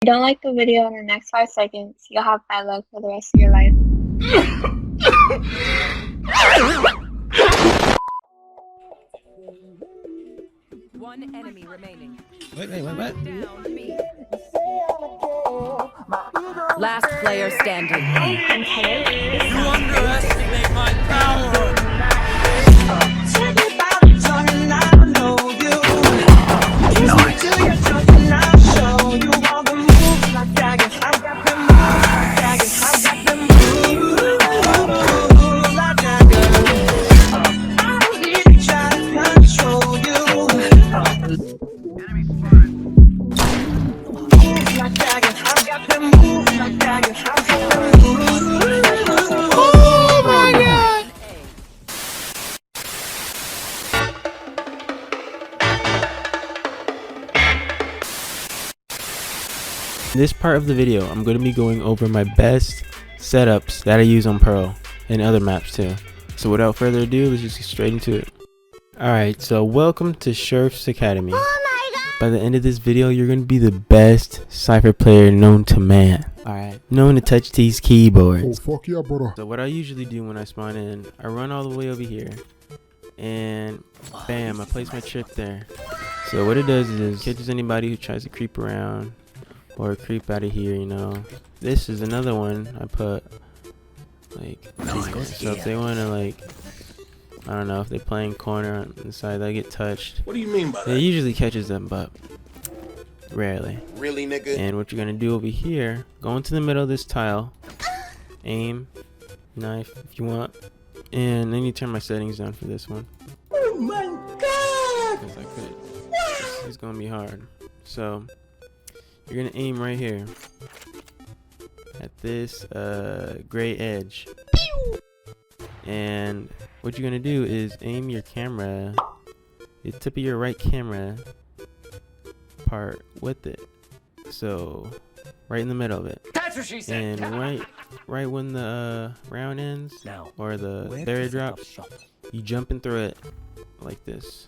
don't like the video in the next 5 seconds, you'll have bad luck for the rest of your life. One enemy remaining. What? Down B. Last player standing. You underestimate my power. In this part of the video, I'm going to be going over my best setups that I use on Pearl and other maps too. So without further ado, let's just get straight into it. Alright, so welcome to Sheriff's Academy. By the end of this video, you're going to be the best Cypher player known to man. Alright, known to touch these keyboards. Oh, fuck yeah, brother. So what I usually do when I spawn in, I run all the way over here. And bam, I place my trip there. So what it does is, catches anybody who tries to creep around. Or creep out of here, you know. This is another one I put like so if they want to, like, I don't know, if they're playing corner on the side, they get touched. What do you mean by that? It usually catches them, but rarely. Really, nigga? And what you're gonna do over here, go into the middle of this tile, aim, knife if you want, and then you turn my settings down for this one. Oh my god! Because I could. This is gonna be hard. So you're gonna aim right here at this gray edge, and what you're gonna do is aim your camera, the tip of your right camera part with it, so right in the middle of it. That's what she said. And right when the round ends, or the barrier drops, you jump in through it like this.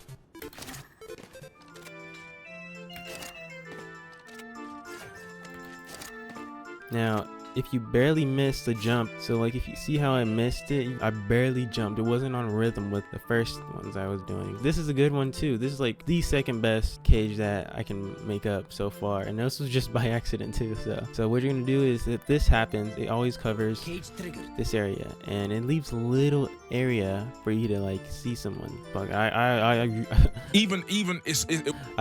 Now, if you barely missed the jump, so like if you see how I missed it, I barely jumped. It wasn't on rhythm with the first ones I was doing. This is a good one too. This is like the second best cage that I can make up so far, and this was just by accident too. So what you're gonna do is, if this happens, it always covers this area, and it leaves a little area for you to like see someone. But I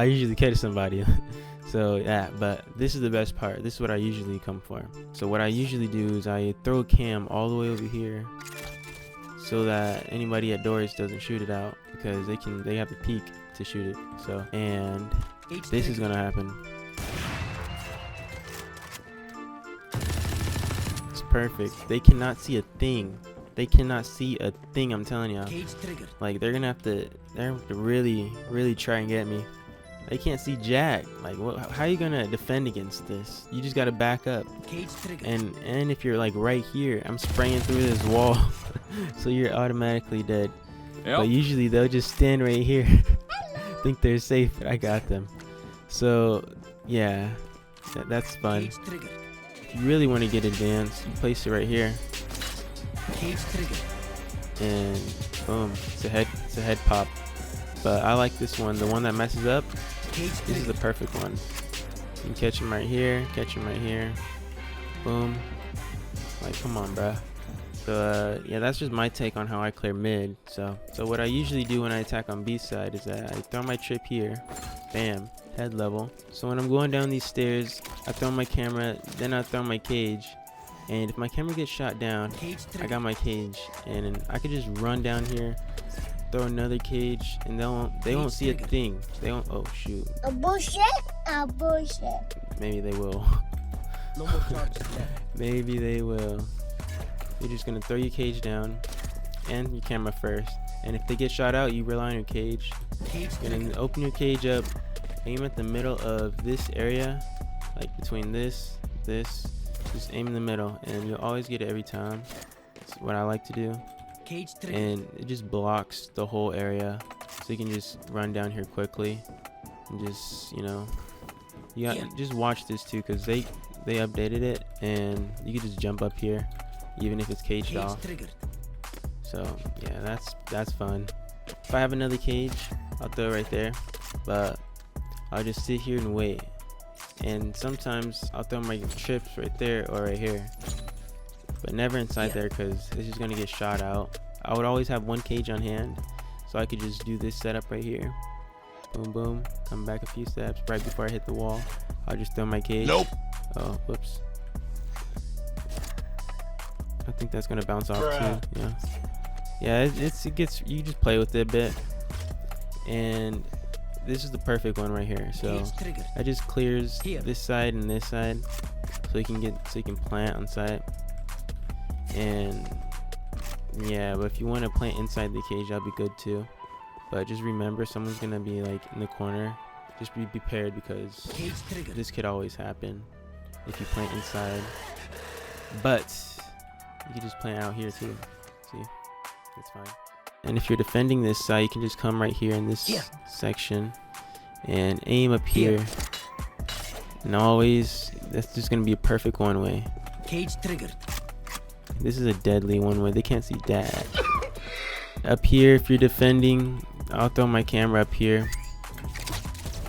usually catch somebody. So yeah, but this is the best part. This is what I usually come for. So what I usually do is I throw a cam all the way over here, so that anybody at doors doesn't shoot it out, because they have a peek to shoot it. So, and this is gonna happen. It's perfect. They cannot see a thing. They cannot see a thing, I'm telling y'all. Like they're gonna have to really try and get me. They can't see jack. Like, how are you gonna defend against this? You just gotta back up. And if you're like right here, I'm spraying through this wall, so you're automatically dead. Yep. But usually they'll just stand right here, think they're safe, but I got them. So yeah, that's fun. If you really want to get advanced, you place it right here, and boom, it's a head pop. But I like this one, the one that messes up. This is the perfect one. You can catch him right here, boom. Like, come on, bruh. So yeah, that's just my take on how I clear mid. So what I usually do when I attack on B side is that I throw my trip here, bam, head level. So when I'm going down these stairs, I throw my camera, then I throw my cage. And if my camera gets shot down, I got my cage, and I could just run down here, throw another cage, and they won't see a thing. They won't. Oh shoot. A bullshit. Maybe they will. Maybe they will. You're just gonna throw your cage down and your camera first, and if they get shot out, you rely on your cage. You're gonna open your cage up, aim at the middle of this area, like between this. Just aim in the middle, and you'll always get it every time. That's what I like to do. And it just blocks the whole area, so you can just run down here quickly and just, you know, You just watch this too, because they updated it, and you can just jump up here even if it's caged off. So yeah, that's fun. If I have another cage, I'll throw it right there, but I'll just sit here and wait. And sometimes I'll throw my trips right there or right here, but never inside there, because it's just gonna get shot out. I would always have one cage on hand, so I could just do this setup right here. Boom, boom. Come back a few steps. Right before I hit the wall, I'll just throw my cage. Nope. Oh, whoops. I think that's gonna bounce off too. Yeah. Yeah, it gets, you just play with it a bit. And this is the perfect one right here. So I just clears this side and this side, so you can plant on site. And yeah, but if you want to plant inside the cage, that'll be good too. But just remember, someone's gonna be like in the corner. Just be prepared, because this could always happen if you plant inside. But you can just plant out here too. See, it's fine. And if you're defending this side, you can just come right here in this section and aim up here. And always, that's just gonna be a perfect one way. Cage triggered. This is a deadly one way. They can't see dad. Up here, if you're defending, I'll throw my camera up here,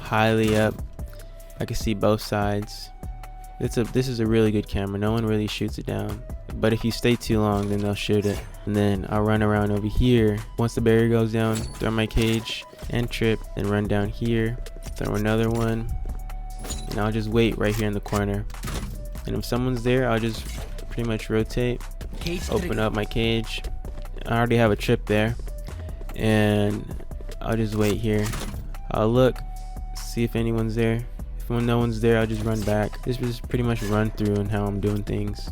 highly up. I can see both sides. This is a really good camera. No one really shoots it down, but if you stay too long, then they'll shoot it. And then I'll run around over here. Once the barrier goes down, throw my cage and trip, then run down here, throw another one, and I'll just wait right here in the corner. And if someone's there, I'll just pretty much rotate, open up my cage. I already have a trip there, and I'll just wait here. I'll look, see if anyone's there. If no one's there, I'll just run back. This is pretty much run through and how I'm doing things.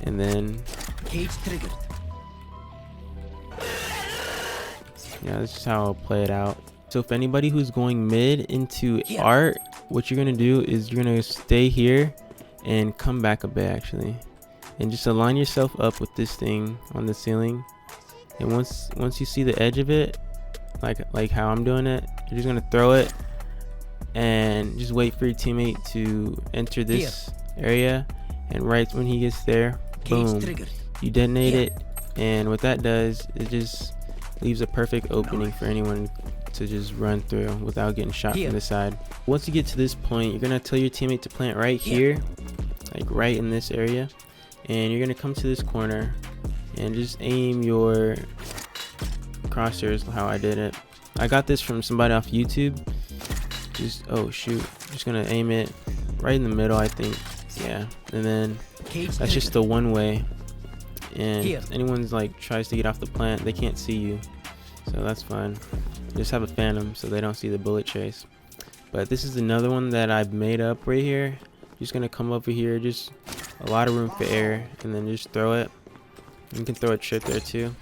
And then Cage triggered. yeah, this is how I'll play it out. So if anybody who's going mid into art, what you're gonna do is you're gonna stay here and come back a bit actually, and just align yourself up with this thing on the ceiling. And once you see the edge of it, like how I'm doing it, you're just gonna throw it and just wait for your teammate to enter this area. And right when he gets there, boom, you detonate it. And what that does, it just leaves a perfect opening for anyone to just run through without getting shot from the side. Once you get to this point, you're gonna tell your teammate to plant right here, like right in this area, and you're gonna come to this corner and just aim your crosshairs how I did it. I got this from somebody off YouTube. Just, oh shoot, just gonna aim it right in the middle, I think. Yeah, and then that's just the one way. And if anyone's like tries to get off the plant, they can't see you, so that's fine. Just have a phantom so they don't see the bullet trace. But this is another one that I've made up right here. Just gonna come over here, just a lot of room for air, and then just throw it. You can throw a trip there too.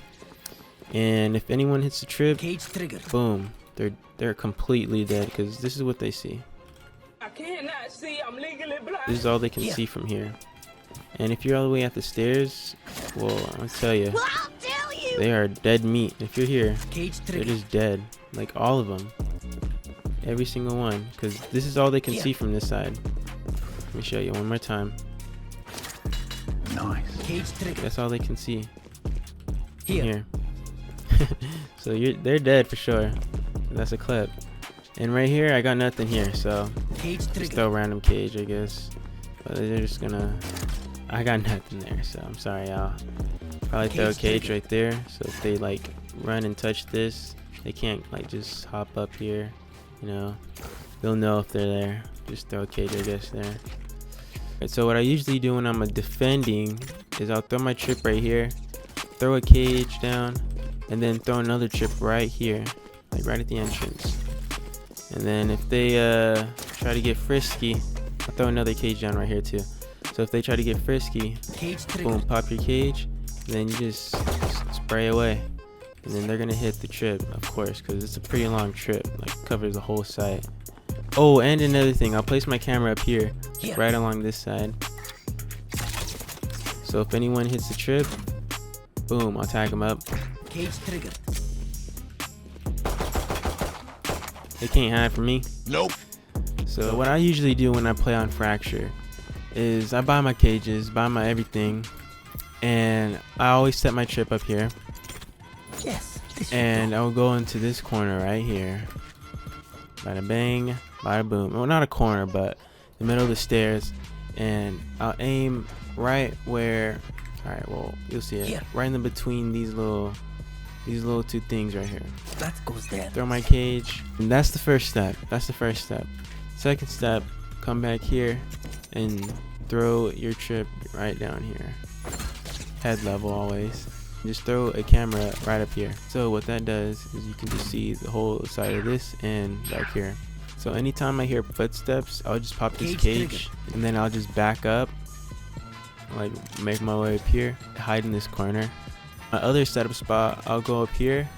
And if anyone hits the trip, boom, they're completely dead, because this is what they see. I cannot see. I'm legally blind. This is all they can see from here. And if you're all the way at the stairs, well, I'll tell you, they are dead meat. If you're here, they're just dead, like all of them, every single one, because this is all they can see from this side. Let me show you one more time. Nice. That's all they can see from here. So they're dead for sure. That's a clip. And right here, I got nothing here, so just throw a random cage, I guess. But they're just gonna, I got nothing there, so I'm sorry, y'all. Probably throw a cage right there, so if they like run and touch this, they can't like just hop up here, you know. They'll know if they're there. Just throw a cage, I guess, there. Alright, so what I usually do when I'm defending is I'll throw my trip right here, throw a cage down, and then throw another trip right here, like right at the entrance. And then if they try to get frisky, I'll throw another cage down right here too. So if they try to get frisky, boom, pop your cage, then you just spray away. And then they're gonna hit the trip, of course, because it's a pretty long trip, like covers the whole site. Oh, and another thing, I'll place my camera up here, right along this side. So if anyone hits the trip, boom, I'll tag them up. They can't hide from me. Nope. So what I usually do when I play on Fracture is I buy my cages, buy my everything, and I always set my trip up here. Yes. And I'll go into this corner right here. Bada bang, bada boom. Well, not a corner, but the middle of the stairs. And I'll aim right where, alright, well, you'll see it. Here. Right in the between these little two things right here. That goes there. Throw my cage. And that's the first step. That's the first step. Second step, come back here and throw your trip right down here. Head level always. Just throw a camera right up here. So what that does is you can just see the whole side of this and back here. So anytime I hear footsteps, I'll just pop this cage and then I'll just back up, like make my way up here, hide in this corner. My other setup spot, I'll go up here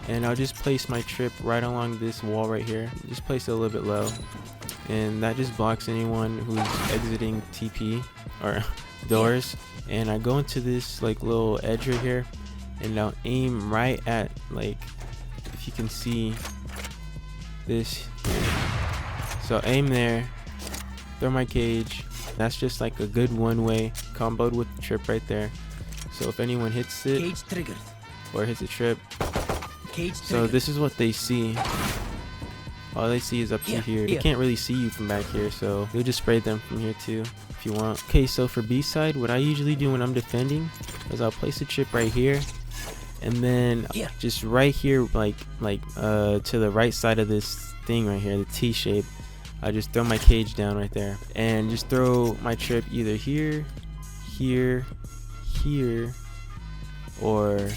and I'll just place my trip right along this wall right here. Just place it a little bit low, and that just blocks anyone who's exiting TP or doors. And I go into this like little edge right here and I'll aim right at, like, if you can see this here. So aim there, throw my cage. That's just like a good one-way comboed with the trip right there. So if anyone hits it Cage triggered. or hits a trip, Cage so triggered. this is what they see. All they see is up to here. They can't really see you from back here, so you'll just spray them from here too if you want. Okay, so for B side, what I usually do when I'm defending is I'll place a chip right here, and then just right here, like to the right side of this thing right here, the T shape, I just throw my cage down right there and just throw my trip either here, here, here, or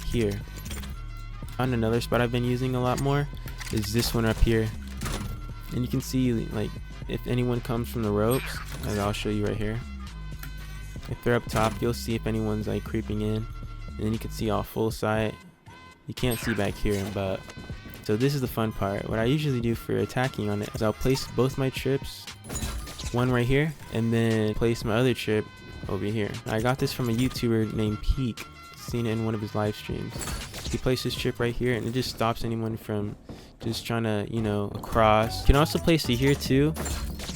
here. On another spot I've been using a lot more is this one up here, and you can see, like, if anyone comes from the ropes, as I'll show you right here, if they're up top, you'll see if anyone's like creeping in, and then you can see all full sight. You can't see back here, but so this is the fun part. What I usually do for attacking on it is I'll place both my trips, one right here, and then place my other trip over here. I got this from a YouTuber named Peak. Seen it in one of his live streams. He placed his chip right here and it just stops anyone from just trying to, you know, cross. You can also place it here too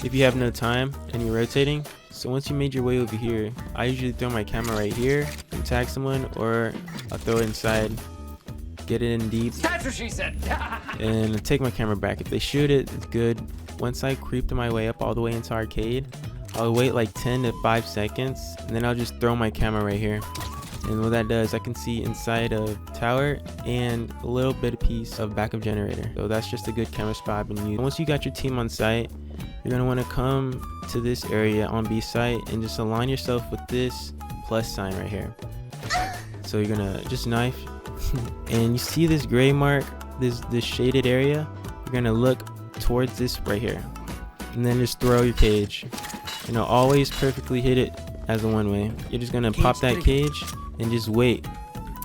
if you have no time and you're rotating. So once you made your way over here, I usually throw my camera right here and tag someone, or I'll throw it inside, get it in deep. That's what she said. And take my camera back. If they shoot it, it's good. Once I creeped my way up all the way into arcade, I'll wait like 10 to 5 seconds and then I'll just throw my camera right here. And what that does, I can see inside of tower and a little bit of piece of backup generator. So that's just a good camera spot I've been using. Once you got your team on site, you're gonna want to come to this area on B site and just align yourself with this plus sign right here. So you're gonna just knife, and you see this gray mark, this shaded area. You're gonna look towards this right here, and then just throw your cage. You know, always perfectly hit it as a one-way. You're just gonna pop that cage and just wait,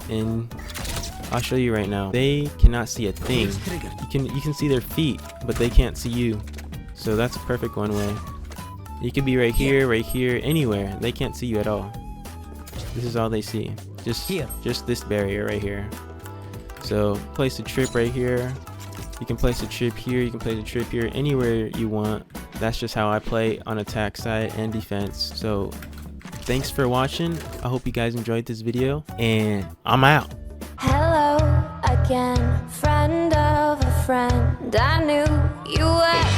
and I'll show you right now. They cannot see a thing. You can see their feet, but they can't see you. So that's a perfect one way. You could be right here, anywhere. They can't see you at all. This is all they see. Just this barrier right here. So place a trip right here. You can place a trip here. You can place a trip here. Anywhere you want. That's just how I play on attack side and defense. So thanks for watching. I hope you guys enjoyed this video, and I'm out. Hello again, friend of a friend. I knew you were